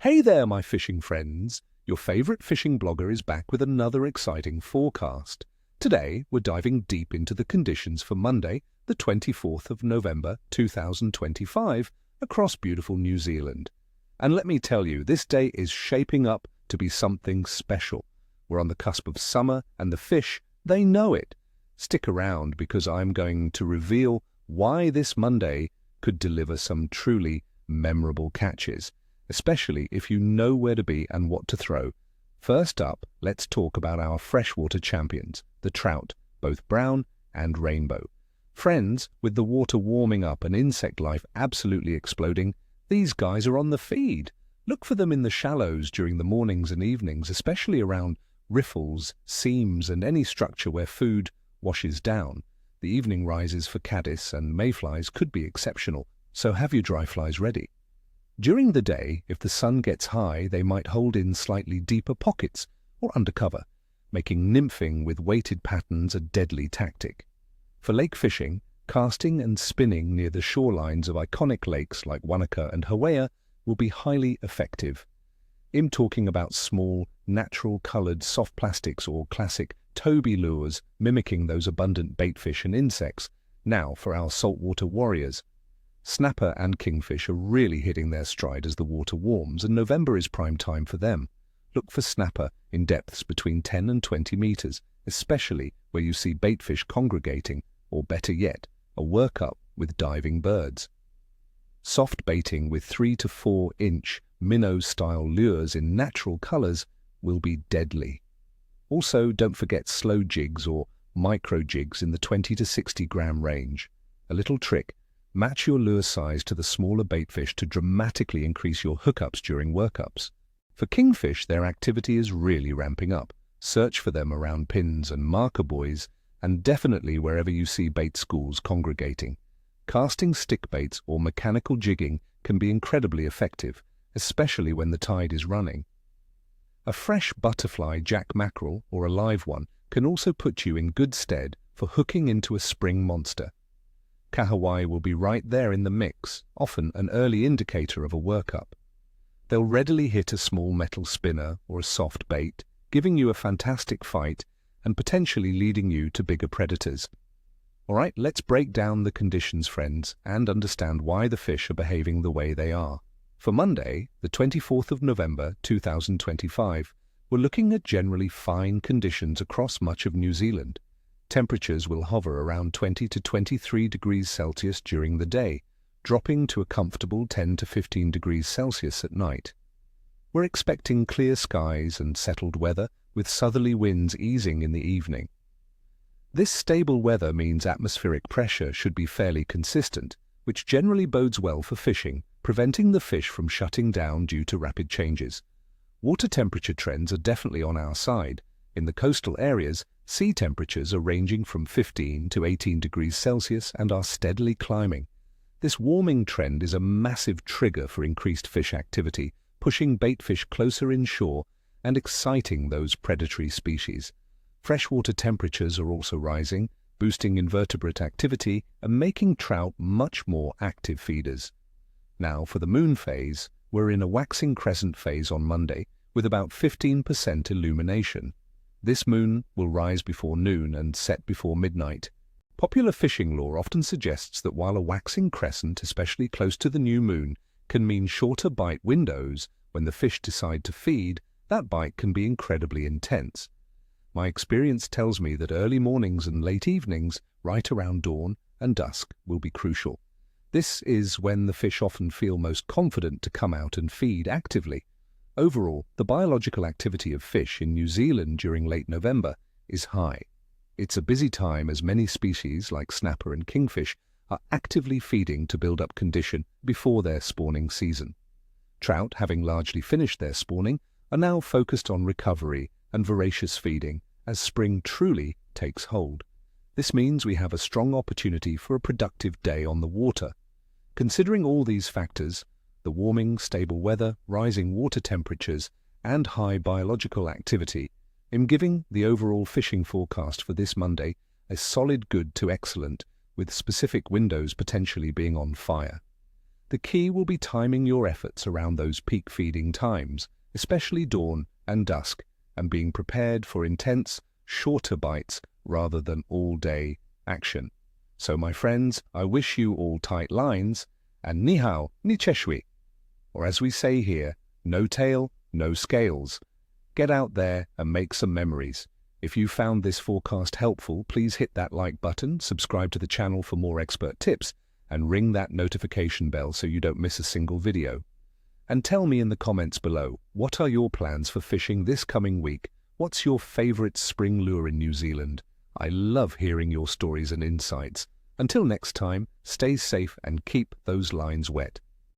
Hey there, my fishing friends! Your favorite fishing blogger is back with another exciting forecast. Today, we're diving deep into the conditions for Monday, the 24th of November 2025, across beautiful New Zealand. And let me tell you, this day is shaping up to be something special. We're on the cusp of summer, and the fish, they know it. Stick around because I'm going to reveal why this Monday could deliver some truly memorable catches, especially if you know where to be and what to throw. First up, let's talk about our freshwater champions, the trout, both brown and rainbow. Friends, with the water warming up and insect life absolutely exploding, these guys are on the feed. Look for them in the shallows during the mornings and evenings, especially around riffles, seams, and any structure where food washes down. The evening rises for caddis and mayflies could be exceptional, so have your dry flies ready. During the day, if the sun gets high, they might hold in slightly deeper pockets or undercover, making nymphing with weighted patterns a deadly tactic. For lake fishing, casting and spinning near the shorelines of iconic lakes like Wanaka and Hawaii will be highly effective. I'm talking about small, natural-colored soft plastics or classic Toby lures mimicking those abundant baitfish and insects. Now for our saltwater warriors. Snapper and kingfish are really hitting their stride as the water warms, and November is prime time for them. Look for snapper in depths between 10 and 20 meters, especially where you see baitfish congregating, or better yet, a workup with diving birds. Soft baiting with 3 to 4 inch minnow-style lures in natural colors will be deadly. Also, don't forget slow jigs or micro jigs in the 20 to 60 gram range. A little trick: match your lure size to the smaller baitfish to dramatically increase your hookups during workups. For kingfish, their activity is really ramping up. Search for them around pins and marker buoys, and definitely wherever you see bait schools congregating. Casting stick baits or mechanical jigging can be incredibly effective, especially when the tide is running. A fresh butterfly jack mackerel, or a live one, can also put you in good stead for hooking into a spring monster. Kahawai will be right there in the mix, often an early indicator of a workup. They'll readily hit a small metal spinner or a soft bait, giving you a fantastic fight and potentially leading you to bigger predators. Alright, let's break down the conditions, friends, and understand why the fish are behaving the way they are. For Monday, the 24th of November 2025, we're looking at generally fine conditions across much of New Zealand. Temperatures will hover around 20 to 23 degrees Celsius during the day, dropping to a comfortable 10 to 15 degrees Celsius at night. We're expecting clear skies and settled weather, with southerly winds easing in the evening. This stable weather means atmospheric pressure should be fairly consistent, which generally bodes well for fishing, preventing the fish from shutting down due to rapid changes. Water temperature trends are definitely on our side. In the coastal areas, sea temperatures are ranging from 15 to 18 degrees Celsius and are steadily climbing. This warming trend is a massive trigger for increased fish activity, pushing baitfish closer inshore and exciting those predatory species. Freshwater temperatures are also rising, boosting invertebrate activity and making trout much more active feeders. Now for the moon phase, we're in a waxing crescent phase on Monday with about 15% illumination. This moon will rise before noon and set before midnight. Popular fishing lore often suggests that while a waxing crescent, especially close to the new moon, can mean shorter bite windows, when the fish decide to feed, that bite can be incredibly intense. My experience tells me that early mornings and late evenings, right around dawn and dusk, will be crucial. This is when the fish often feel most confident to come out and feed actively. Overall, the biological activity of fish in New Zealand during late November is high. It's a busy time as many species like snapper and kingfish are actively feeding to build up condition before their spawning season. Trout, having largely finished their spawning, are now focused on recovery and voracious feeding as spring truly takes hold. This means we have a strong opportunity for a productive day on the water. Considering all these factors, the warming, stable weather, rising water temperatures, and high biological activity, I'm giving the overall fishing forecast for this Monday a solid good to excellent, with specific windows potentially being on fire. The key will be timing your efforts around those peak feeding times, especially dawn and dusk, and being prepared for intense, shorter bites rather than all-day action. So, my friends, I wish you all tight lines, and ni hao, ni cheshui. Or as we say here, no tail, no scales. Get out there and make some memories. If you found this forecast helpful, please hit that like button, subscribe to the channel for more expert tips, and ring that notification bell so you don't miss a single video. And tell me in the comments below, what are your plans for fishing this coming week? What's your favorite spring lure in New Zealand? I love hearing your stories and insights. Until next time, stay safe and keep those lines wet.